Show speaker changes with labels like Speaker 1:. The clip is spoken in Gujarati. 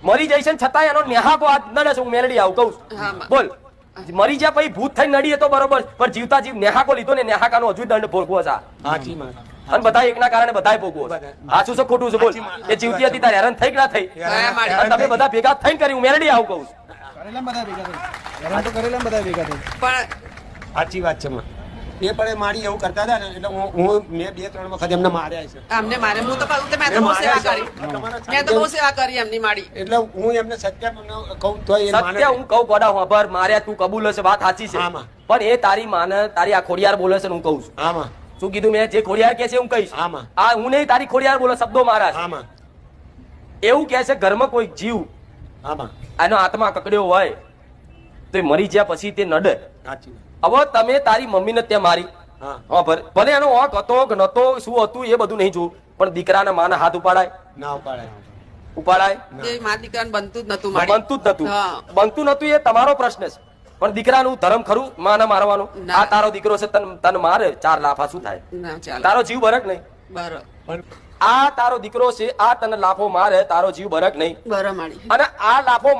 Speaker 1: મરી જઈશ ને છતાં એનો નેહાકો હાથ નડે છે. હું મેલડી આવું કહું છું. બોલ, મરી જ્યાં પછી ભૂત થઈ નડીએ તો બરોબર, પણ જીવતા જીવ નેહાકો લીધો ને નેહાકાનો હજુ દંડ ભોગવો છે. અને બધા એકના કારણે બધા ભોગવો. સાચું છે ખોટું છે? બોલ. એ જીવતી હતી તારે હેરાન થઈ કે ના થઈ? તમે બધા ભેગા થઈને કરી. હું મેલડી આવું કહું છું.
Speaker 2: સાચી વાત છે. એ પણ મારી એવું કરતા હતા ને, એટલે હું મેં 2-3 વખત એમને માર્યા છે.
Speaker 3: અમને મારે હું તો કહું મેં તો બહુ સેવા કરી. મેં તો બહુ સેવા કરી એમની માડી.
Speaker 2: એટલે હું એમને સત્ય કહું તો એ માને.
Speaker 1: સત્ય હું કહું ગોડા હોભર, માર્યા તું કબૂલ હશે, વાત સાચી છે.
Speaker 2: આમાં.
Speaker 1: પણ એ તારી માને તારી આ ખોડિયાર બોલે છે ને હું કહું છું.
Speaker 2: આમાં
Speaker 1: શું કીધું મેં? જે ખોડિયાર કે છે હું કહીશ.
Speaker 2: આમાં
Speaker 1: આ હું નહીં, તારી ખોડિયાર બોલે, શબ્દો મારા છે.
Speaker 2: આમાં
Speaker 1: એવું કે છે ઘરમાં કોઈ જીવ
Speaker 2: આમાં
Speaker 1: આનો આત્મા કકડ્યો હોય તો એ મરી ગયા પછી તે નડે.
Speaker 2: સાચી
Speaker 1: હવે તમે તારી મમ્મીને ત્યાં મારી,
Speaker 2: હા
Speaker 1: ભલે એનો હક હતો કે નતો, શું હતું એ બધું નહીં જોવું, પણ દીકરાના માના હાથ ઉપાડાય?
Speaker 2: ના ઉપાડાય.
Speaker 1: ઉપાડાય?
Speaker 3: એ મા દીકરાને બનતું જ નતું.
Speaker 1: બનતું જ નતું. બનતું નતું એ તમારો પ્રશ્ન છે, પણ દીકરાનું ધર્મ ખરું માના મારવાનું? આ તારો દીકરો છે, તને મારે 4 લાફા શું થાય? તારો જીવ બરક નહીં?
Speaker 3: બરોબર.
Speaker 1: આ તારો દીકરો છે, આ તને લાફો મારે, તારો જીવ બરક નહીં?
Speaker 3: બરોબર.
Speaker 1: અને આ લાફો